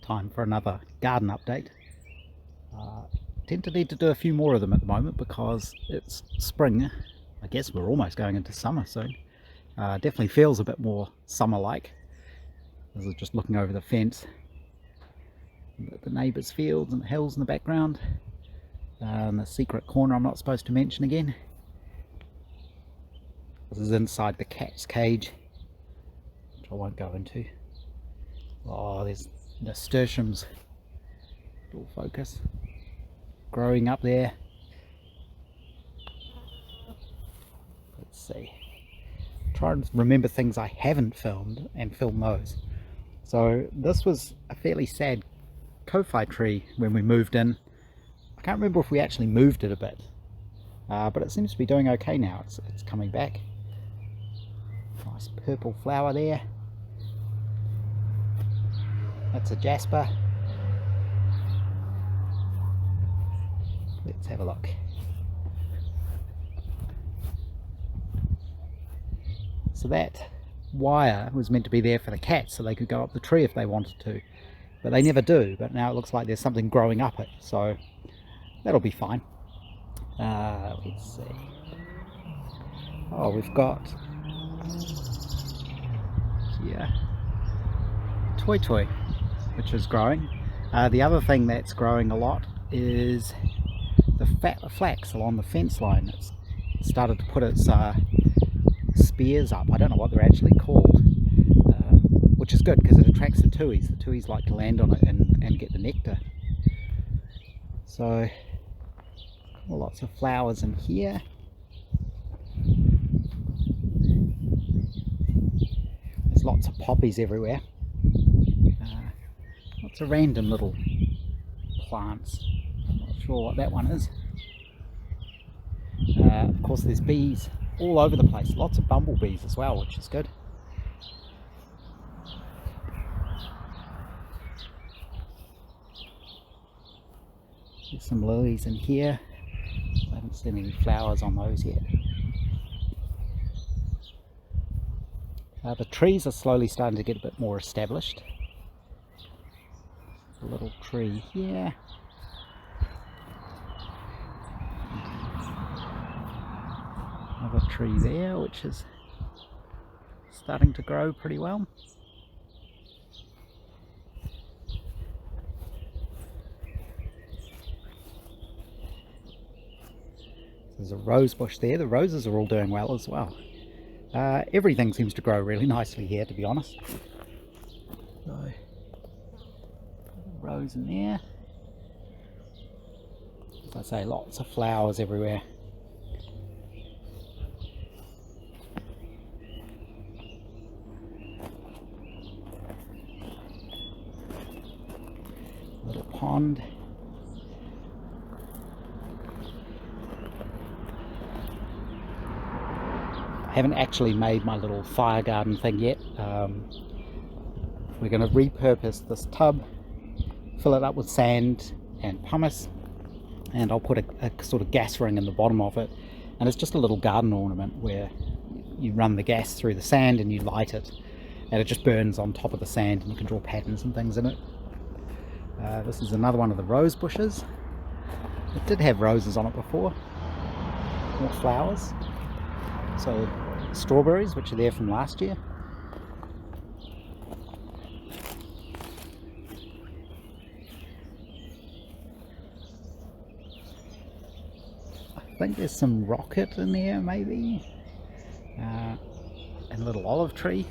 time for another garden update. Tend to need to do a few more of them at the moment because it's spring. I guess we're almost going into summer soon. Definitely feels a bit more summer-like. This is just looking over the fence, the neighbour's fields and the hills in the background, and the secret corner I'm not supposed to mention again. This is inside the cat's cage, which I won't go into. Oh, there's nasturtiums, little focus, growing up there. Let's see. Try and remember things I haven't filmed and film those. So this was a fairly sad kowhai tree when we moved in. I can't remember if we actually moved it a bit, but it seems to be doing okay now. It's coming back. Nice purple flower there. That's a jasper. Let's have a look. So that wire was meant to be there for the cats so they could go up the tree if they wanted to, but they never do. But now it looks like there's something growing up it, so that'll be fine. Let's see. Oh, we've got here Toi Toi, which is growing. The other thing that's growing a lot is the flax along the fence line. It's started to put its spears up. I don't know what they're actually called, which is good because it attracts the tuis. The tuis like to land on it and get the nectar. So lots of flowers in here. There's lots of poppies everywhere. Lots of random little plants. I'm not sure what that one is. Of course there's bees all over the place, lots of bumblebees as well, which is good. There's some lilies in here. I haven't seen any flowers on those yet. The trees are slowly starting to get a bit more established. A little tree here. Another tree there, which is starting to grow pretty well. There's a rose bush there. The roses are all doing well as well. Everything seems to grow really nicely here, to be honest. So, rose in there. As I say, lots of flowers everywhere. Little pond. I haven't actually made my little fire garden thing yet. We're going to repurpose this tub, fill it up with sand and pumice, and I'll put a sort of gas ring in the bottom of it, and it's just a little garden ornament where you run the gas through the sand and you light it, and it just burns on top of the sand, and you can draw patterns and things in it. This is another one of the rose bushes. It did have roses on it before, more flowers. So strawberries, which are there from last year. I think there's some rocket in there maybe, and a little olive tree.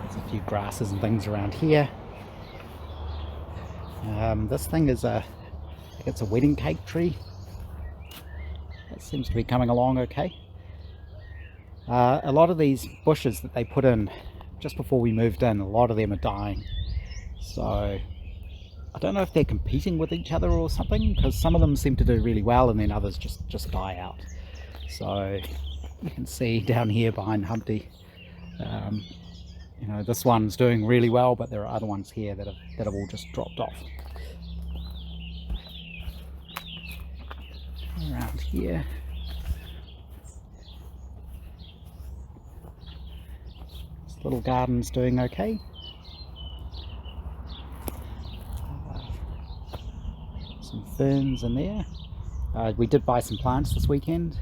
There's a few grasses and things around here. This thing is I think it's a wedding cake tree. It seems to be coming along okay. A lot of these bushes that they put in just before we moved in, a lot of them are dying. So I don't know if they're competing with each other or something, because some of them seem to do really well and then others just die out. So you can see down here behind Humpty, you know, this one's doing really well, but there are other ones here that have all just dropped off. Around here, little garden's doing okay. Some ferns in there. We did buy some plants this weekend.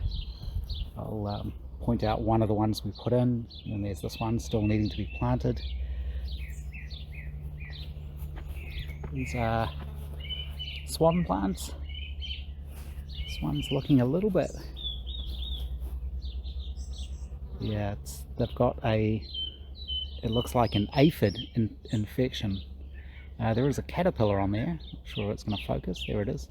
I'll point out one of the ones we put in, and there's this one still needing to be planted. These are swan plants. This one's looking a little bit, yeah, they've got it looks like an aphid infection. There is a caterpillar on there. Not sure it's going to focus. There it is.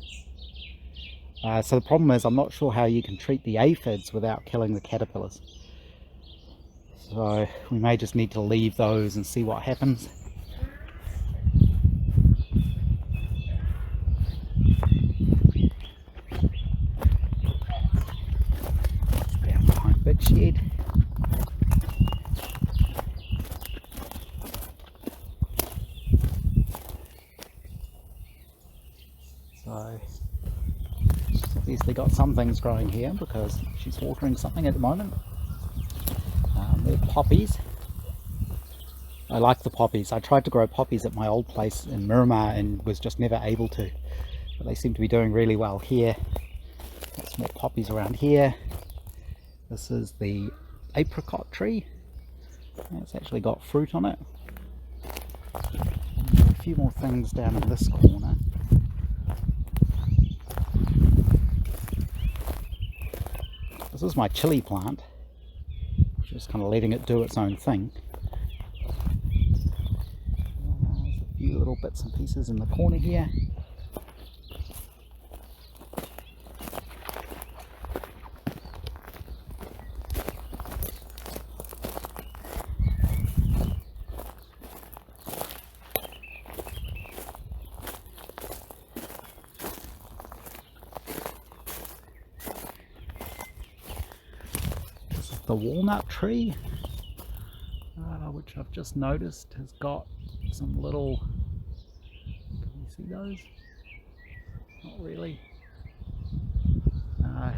So the problem is I'm not sure how you can treat the aphids without killing the caterpillars. So we may just need to leave those and see what happens. Down behind big shed. So she's obviously got some things growing here because she's watering something at the moment. They're poppies. I like the poppies. I tried to grow poppies at my old place in Miramar and was just never able to. But they seem to be doing really well here. Got some more poppies around here. This is the apricot tree. It's actually got fruit on it. And there are a few more things down in this corner. This is my chili plant. Just kind of letting it do its own thing. There's a few little bits and pieces in the corner here. The walnut tree, which I've just noticed has got some little, can you see those? Not really.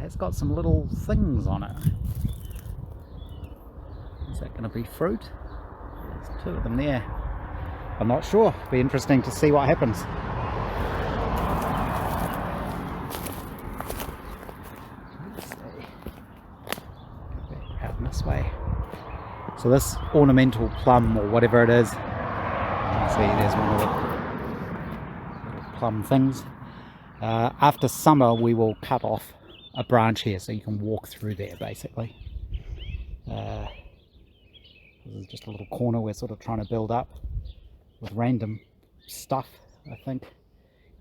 Has got some little things on it. Is that going to be fruit? There's two of them there. I'm not sure. Be interesting to see what happens. This way. So this ornamental plum or whatever it is, you can see there's one of the little plum things. After summer we will cut off a branch here so you can walk through there basically. This is just a little corner we're sort of trying to build up with random stuff. I think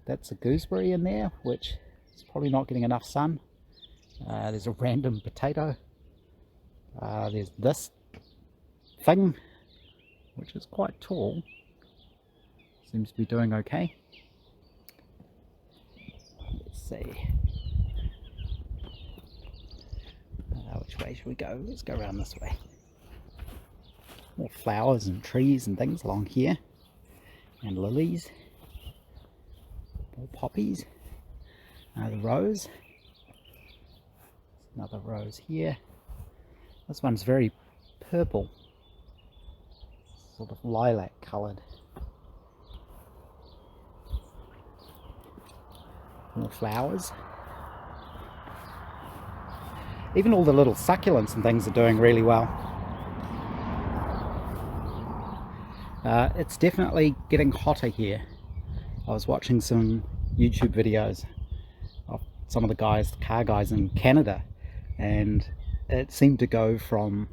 that's a gooseberry in there, which is probably not getting enough sun. There's a random potato. There's this thing, which is quite tall. Seems to be doing okay. Let's see. Which way should we go? Let's go around this way. More flowers and trees and things along here. And lilies. More poppies. The rose. Another rose here. This one's very purple, sort of lilac coloured. More flowers. Even all the little succulents and things are doing really well. It's definitely getting hotter here. I was watching some YouTube videos of some of the car guys in Canada, and it seemed to go from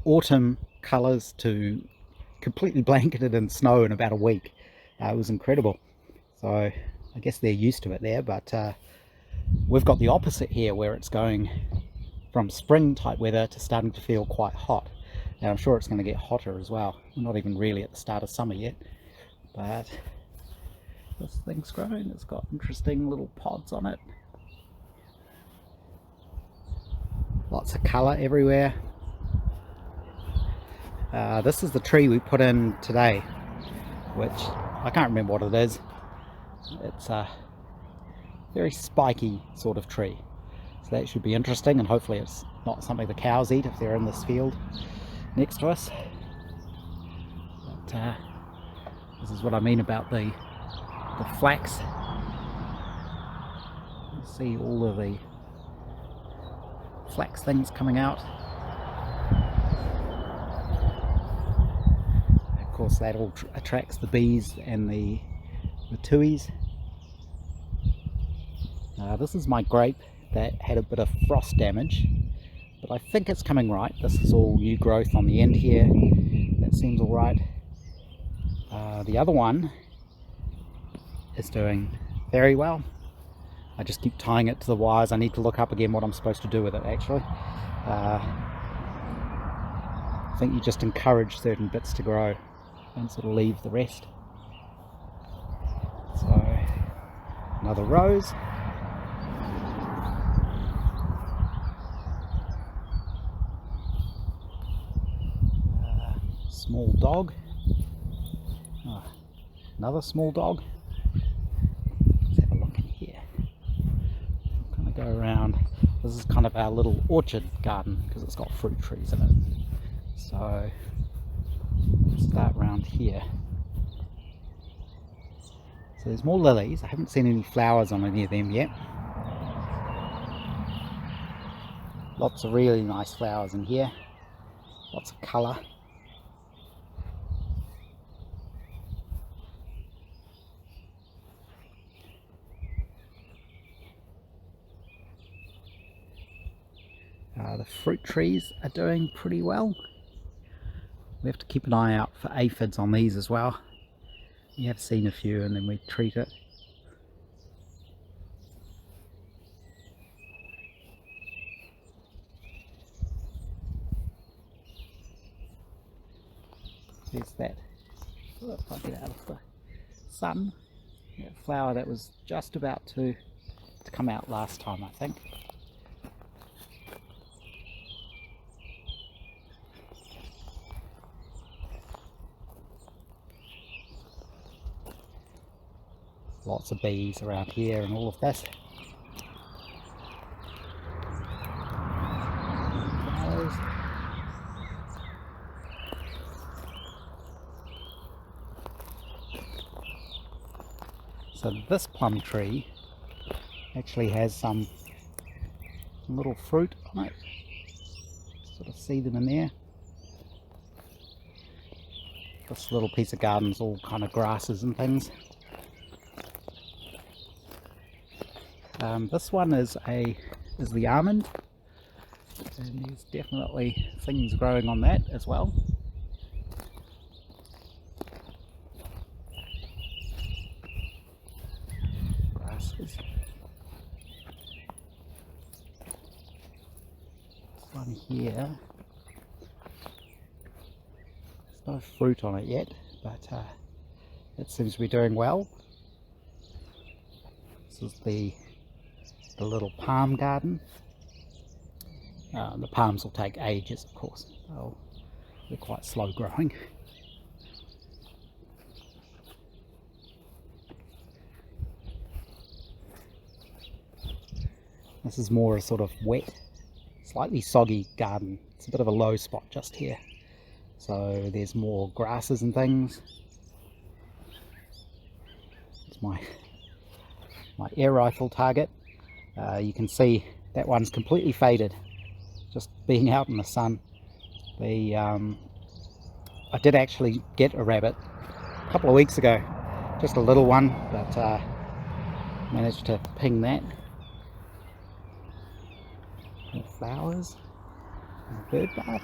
autumn colours to completely blanketed in snow in about a week. It was incredible. So I guess they're used to it there, but we've got the opposite here where it's going from spring type weather to starting to feel quite hot. And I'm sure it's going to get hotter as well. We're not even really at the start of summer yet, but this thing's growing. It's got interesting little pods on it. Lots of colour everywhere. This is the tree we put in today, which I can't remember what it is. It's a very spiky sort of tree. So that should be interesting, and hopefully it's not something the cows eat if they're in this field next to us. this is what I mean about the flax. You see all of the flax things coming out. Of course that all attracts the bees and the tuis. This is my grape that had a bit of frost damage, but I think it's coming right. This is all new growth on the end here. That seems all right. The other one is doing very well. I just keep tying it to the wires. I need to look up again what I'm supposed to do with it actually. I think you just encourage certain bits to grow and sort of leave the rest. So another rose. Small dog. Another small dog. Let's have a look in here. I'm going to go around. This is kind of our little orchard garden because it's got fruit trees in it. So let's start around here. So there's more lilies. I haven't seen any flowers on any of them yet. Lots of really nice flowers in here. Lots of colour. The fruit trees are doing pretty well. We have to keep an eye out for aphids on these as well. We have seen a few and then we treat it. There's that, oh, if I get out of the sun, that flower that was just about to come out last time I think. Lots of bees around here and all of this. Flowers. So this plum tree actually has some little fruit on it. Sort of see them in there. This little piece of garden's all kind of grasses and things. This one is the almond, and there's definitely things growing on that as well. Grasses. This one here, there's no fruit on it yet, but it seems to be doing well. This is the little palm garden. The palms will take ages, of course. They're quite slow growing. This is more a sort of wet, slightly soggy garden. It's a bit of a low spot just here. So there's more grasses and things. It's my air rifle target. You can see that one's completely faded, just being out in the sun. I did actually get a rabbit a couple of weeks ago, just a little one, but managed to ping that. More flowers, and a bird bath.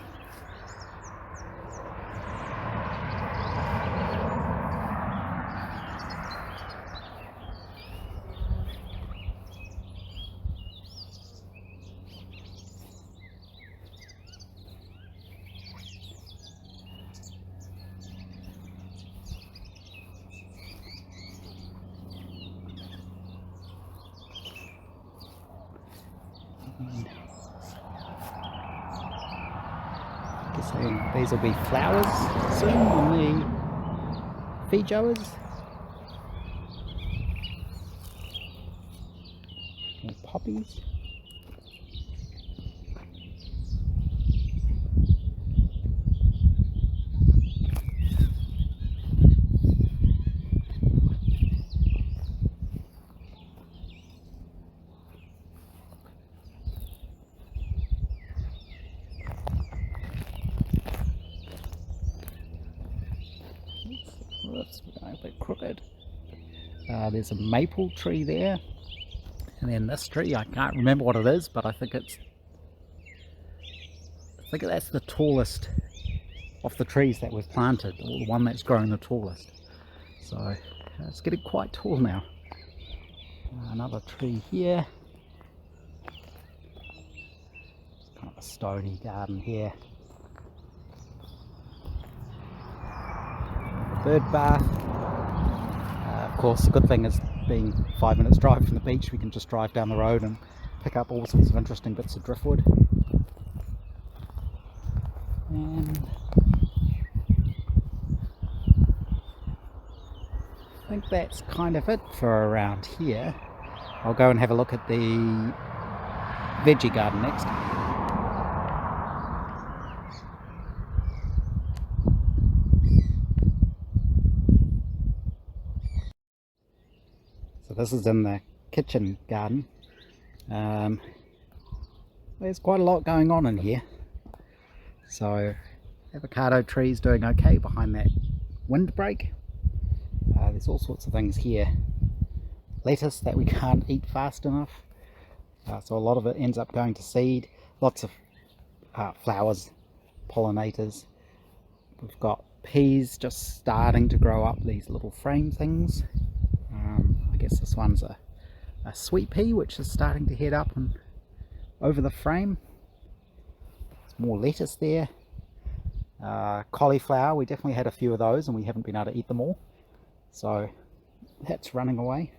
Guessing these will be flowers soon on the feijoas. More poppies. Whoops, we're going a bit crooked. There's a maple tree there, and then this tree, I can't remember what it is, but I think that's the tallest of the trees that we've planted, or the one that's grown the tallest. So it's getting quite tall now. Another tree here. It's kind of a stony garden here. Bird bath. Of course, the good thing is, being 5 minutes drive from the beach, we can just drive down the road and pick up all sorts of interesting bits of driftwood. And I think that's kind of it for around here. I'll go and have a look at the veggie garden next. So this is in the kitchen garden. There's quite a lot going on in here. So avocado trees doing okay behind that windbreak. There's all sorts of things here. Lettuce that we can't eat fast enough. So a lot of it ends up going to seed. Lots of flowers, pollinators. We've got peas just starting to grow up, these little frame things. I guess this one's a sweet pea, which is starting to head up and over the frame. There's more lettuce there. Cauliflower, we definitely had a few of those and we haven't been able to eat them all. So that's running away.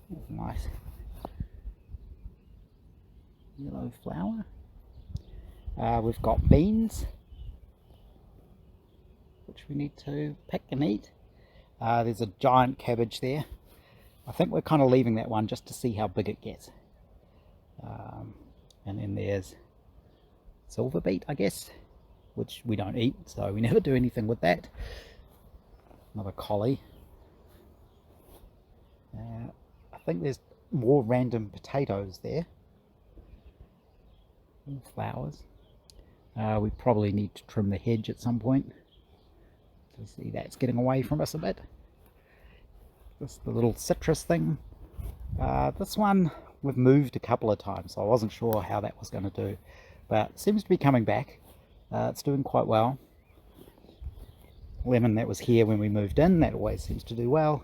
That's nice. Yellow flower. We've got beans, which we need to pick and eat. There's a giant cabbage there. I think we're kind of leaving that one just to see how big it gets. And then there's silver beet, I guess, which we don't eat, so we never do anything with that. Another collie. I think there's more random potatoes there. More flowers. We probably need to trim the hedge at some point. So see, that's getting away from us a bit. This is the little citrus thing. This one we've moved a couple of times, so I wasn't sure how that was going to do, but it seems to be coming back. It's doing quite well. Lemon that was here when we moved in, that always seems to do well.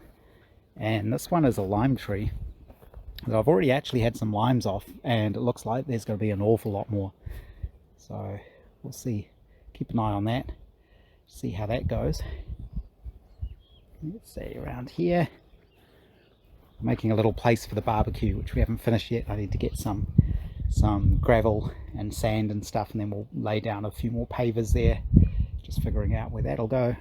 And this one is a lime tree. So I've already actually had some limes off, and it looks like there's going to be an awful lot more. So we'll see. Keep an eye on that. See how that goes. Let's see, around here, making a little place for the barbecue, which we haven't finished yet. I need to get some gravel and sand and stuff, and then we'll lay down a few more pavers there. Just figuring out where that'll go.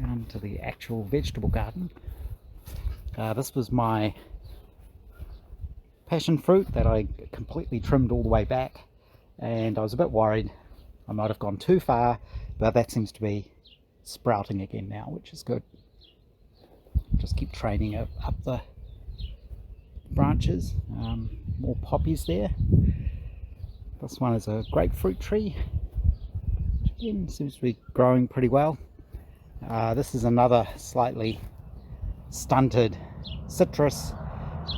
Down to the actual vegetable garden. This was my passion fruit that I completely trimmed all the way back, and I was a bit worried I might have gone too far, but that seems to be sprouting again now, which is good. Just keep training it up the branches. More poppies there. This one is a grapefruit tree, which again seems to be growing pretty well. This is another slightly stunted citrus,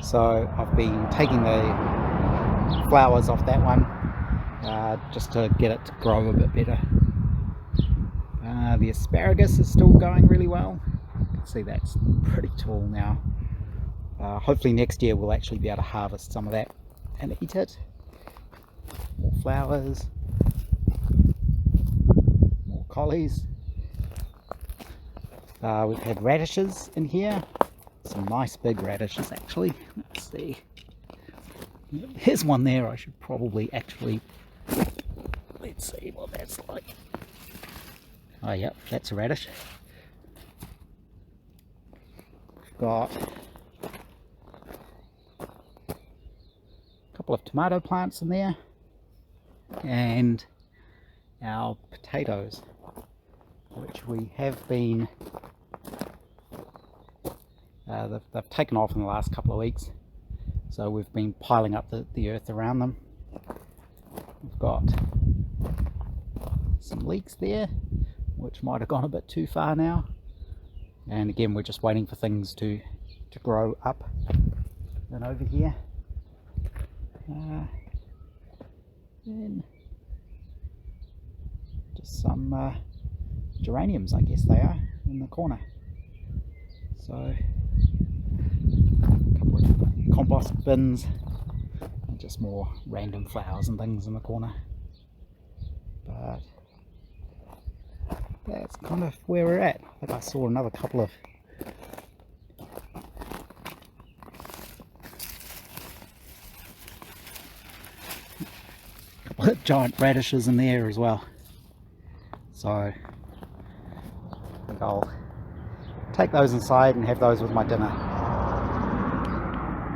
so I've been taking the flowers off that one just to get it to grow a bit better. The asparagus is still going really well. You can see that's pretty tall now. Hopefully next year we'll actually be able to harvest some of that and eat it. More flowers, more collies. We've had radishes in here, some nice big radishes actually. Let's see, there's one there. I should probably actually, let's see what that's like. Oh yep, that's a radish. We've got a couple of tomato plants in there, and our potatoes, which we have been they've taken off in the last couple of weeks, so we've been piling up the earth around them. We've got some leeks there, which might have gone a bit too far now. And again, we're just waiting for things to grow up. And over here, and just some geraniums, I guess they are, in the corner. So a couple of compost bins and just more random flowers and things in the corner. But that's kind of where we're at. I think I saw another couple of giant radishes in there as well. So I think I'll take those inside and have those with my dinner.